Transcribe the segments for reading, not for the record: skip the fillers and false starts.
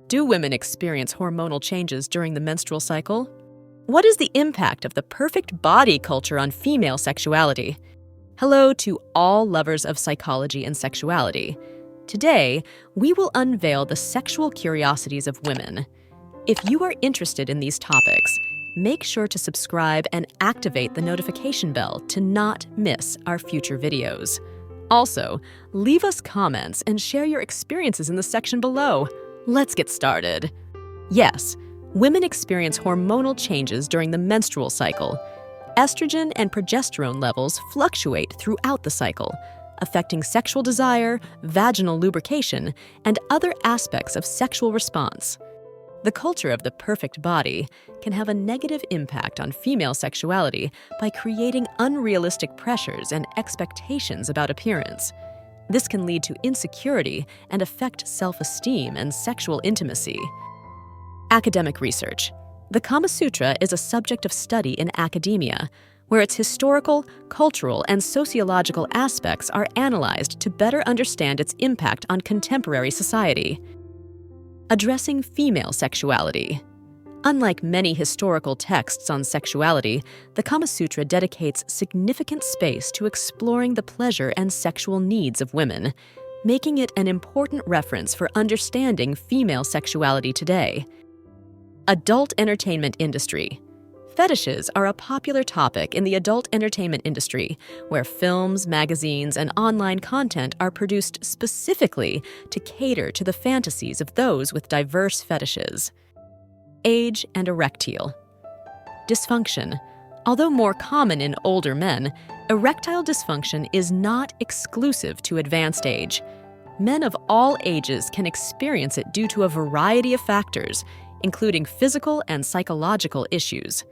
Do women experience hormonal changes during the menstrual cycle? What is the impact of the perfect body culture on female sexuality? Hello to all lovers of psychology and sexuality. Today, we will unveil the sexual curiosities of women. If you are interested in these topics, make sure to subscribe and activate the notification bell to not miss our future videos. Also, leave us comments and share your experiences in the section below. Let's get started. Yes, women experience hormonal changes during the menstrual cycle. Estrogen and progesterone levels fluctuate throughout the cycle, affecting sexual desire, vaginal lubrication, and other aspects of sexual response. The culture of the perfect body can have a negative impact on female sexuality by creating unrealistic pressures and expectations about appearance. This can lead to insecurity and affect self-esteem and sexual intimacy. Academic research. The Kama Sutra is a subject of study in academia, where its historical, cultural, and sociological aspects are analyzed to better understand its impact on contemporary society. Addressing female sexuality. Unlike many historical texts on sexuality, the Kama Sutra dedicates significant space to exploring the pleasure and sexual needs of women, making it an important reference for understanding female sexuality today. Adult entertainment industry. Fetishes are a popular topic in the adult entertainment industry, where films, magazines, and online content are produced specifically to cater to the fantasies of those with diverse fetishes. Age and erectile dysfunction. Although more common in older men, erectile dysfunction is not exclusive to advanced age. Men of all ages can experience it due to a variety of factors, including physical and psychological issues.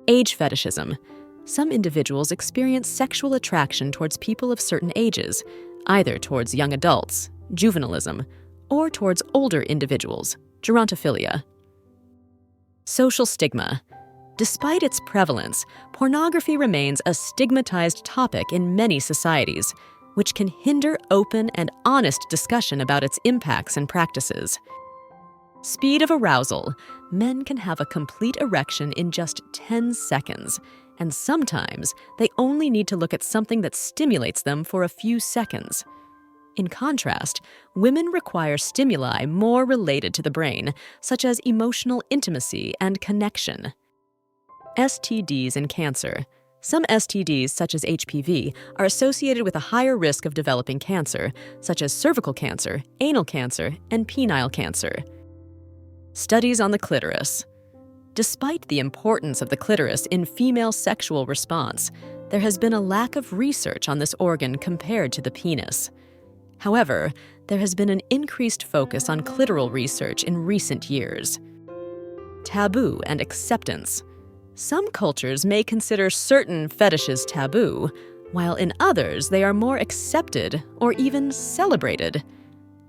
Age fetishism. Some individuals experience sexual attraction towards people of certain ages, either towards young adults, juvenilism, or towards older individuals, gerontophilia. Social stigma. Despite its prevalence, pornography remains a stigmatized topic in many societies, which can hinder open and honest discussion about its impacts and practices. Speed of arousal. Men can have a complete erection in just 10 seconds, and sometimes they only need to look at something that stimulates them for a few seconds. In contrast, women require stimuli more related to the brain, such as emotional intimacy and connection. STDs and cancer. Some STDs, such as HPV, are associated with a higher risk of developing cancer, such as cervical cancer, anal cancer, and penile cancer. Studies on the clitoris. Despite the importance of the clitoris in female sexual response, there has been a lack of research on this organ compared to the penis. However, there has been an increased focus on clitoral research in recent years. Taboo and acceptance. Some cultures may consider certain fetishes taboo, while in others they are more accepted or even celebrated.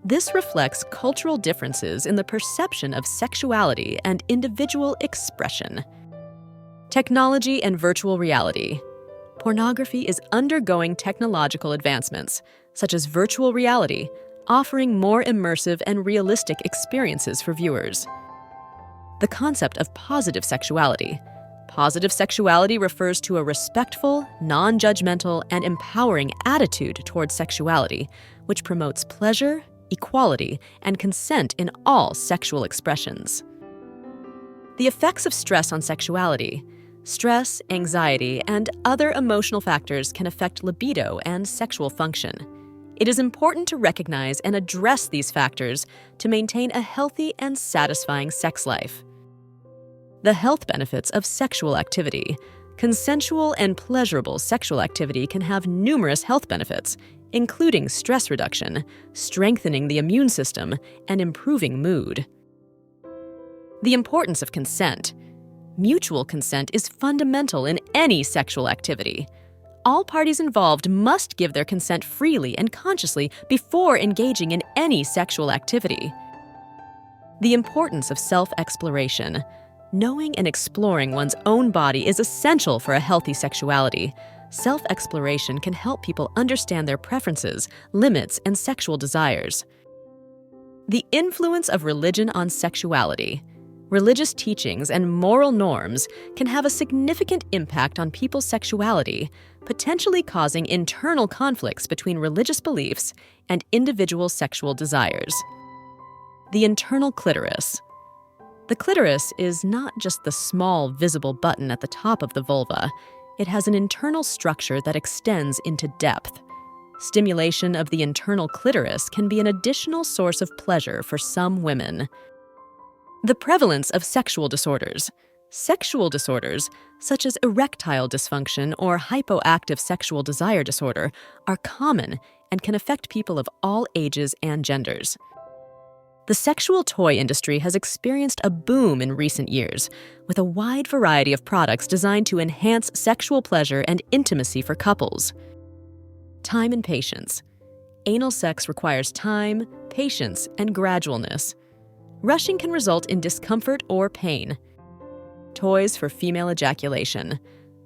This reflects cultural differences in the perception of sexuality and individual expression. Technology and virtual reality. Pornography is undergoing technological advancements, such as virtual reality, offering more immersive and realistic experiences for viewers. The concept of positive sexuality. Positive sexuality refers to a respectful, non-judgmental, and empowering attitude towards sexuality, which promotes pleasure, equality, and consent in all sexual expressions. The effects of stress on sexuality. Stress, anxiety, and other emotional factors can affect libido and sexual function. It is important to recognize and address these factors to maintain a healthy and satisfying sex life. The health benefits of sexual activity. Consensual and pleasurable sexual activity can have numerous health benefits, including stress reduction, strengthening the immune system, and improving mood. The importance of consent. Mutual consent is fundamental in any sexual activity. All parties involved must give their consent freely and consciously before engaging in any sexual activity. The importance of self-exploration. Knowing and exploring one's own body is essential for a healthy sexuality. Self-exploration can help people understand their preferences, limits, and sexual desires. The influence of religion on sexuality. Religious teachings and moral norms can have a significant impact on people's sexuality, potentially causing internal conflicts between religious beliefs and individual sexual desires. The internal clitoris. The clitoris is not just the small visible button at the top of the vulva. It has an internal structure that extends into depth. Stimulation of the internal clitoris can be an additional source of pleasure for some women. The prevalence of sexual disorders. Sexual disorders, such as erectile dysfunction or hypoactive sexual desire disorder, are common and can affect people of all ages and genders. The sexual toy industry has experienced a boom in recent years, with a wide variety of products designed to enhance sexual pleasure and intimacy for couples. Time and patience. Anal sex requires time, patience, and gradualness. Rushing can result in discomfort or pain. Toys for female ejaculation.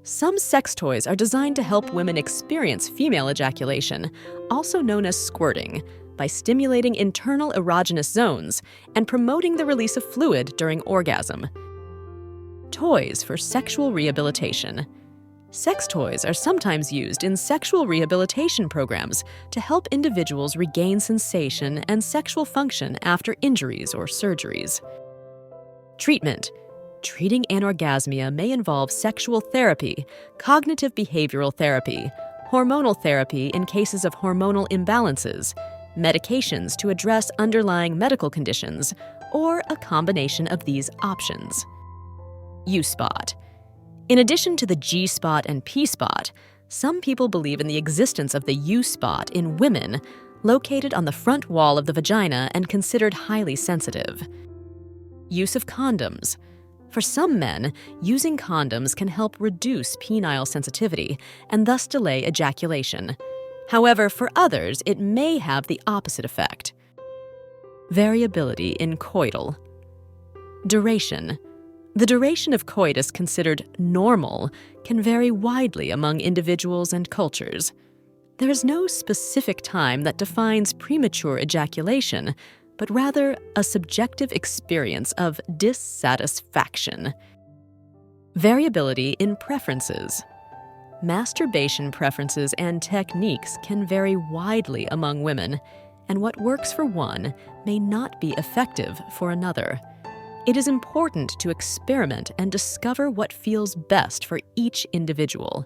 Some sex toys are designed to help women experience female ejaculation, also known as squirting, by stimulating internal erogenous zones and promoting the release of fluid during orgasm. Toys for sexual rehabilitation. Sex toys are sometimes used in sexual rehabilitation programs to help individuals regain sensation and sexual function after injuries or surgeries. Treatment. Treating anorgasmia may involve sexual therapy, cognitive behavioral therapy, hormonal therapy in cases of hormonal imbalances, medications to address underlying medical conditions, or a combination of these options. U-spot. In addition to the G-spot and P-spot, some people believe in the existence of the U-spot in women, located on the front wall of the vagina and considered highly sensitive. Use of condoms. For some men, using condoms can help reduce penile sensitivity and thus delay ejaculation. However, for others, it may have the opposite effect. Variability in coital. Duration. The duration of coitus considered normal can vary widely among individuals and cultures. There is no specific time that defines premature ejaculation, but rather a subjective experience of dissatisfaction. Variability in preferences. Masturbation preferences and techniques can vary widely among women, and what works for one may not be effective for another. It is important to experiment and discover what feels best for each individual.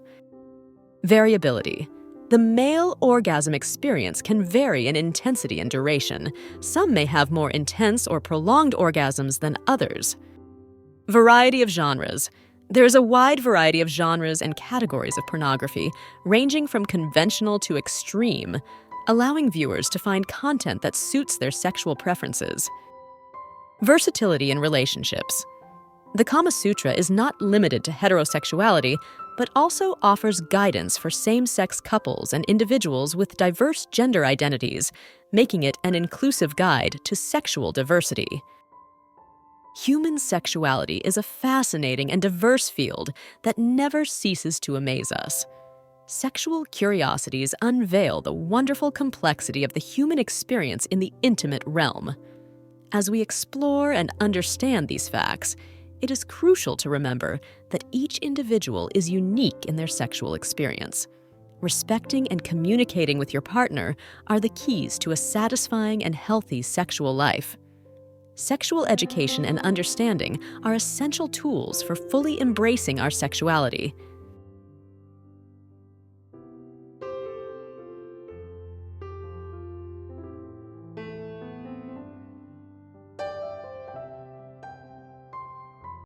Variability. The male orgasm experience can vary in intensity and duration. Some may have more intense or prolonged orgasms than others. Variety of genres. There is a wide variety of genres and categories of pornography, ranging from conventional to extreme, allowing viewers to find content that suits their sexual preferences. Versatility in relationships. The Kama Sutra is not limited to heterosexuality, but also offers guidance for same-sex couples and individuals with diverse gender identities, making it an inclusive guide to sexual diversity. Human sexuality is a fascinating and diverse field that never ceases to amaze us. Sexual curiosities unveil the wonderful complexity of the human experience in the intimate realm. As we explore and understand these facts, it is crucial to remember that each individual is unique in their sexual experience. Respecting and communicating with your partner are the keys to a satisfying and healthy sexual life. Sexual education and understanding are essential tools for fully embracing our sexuality.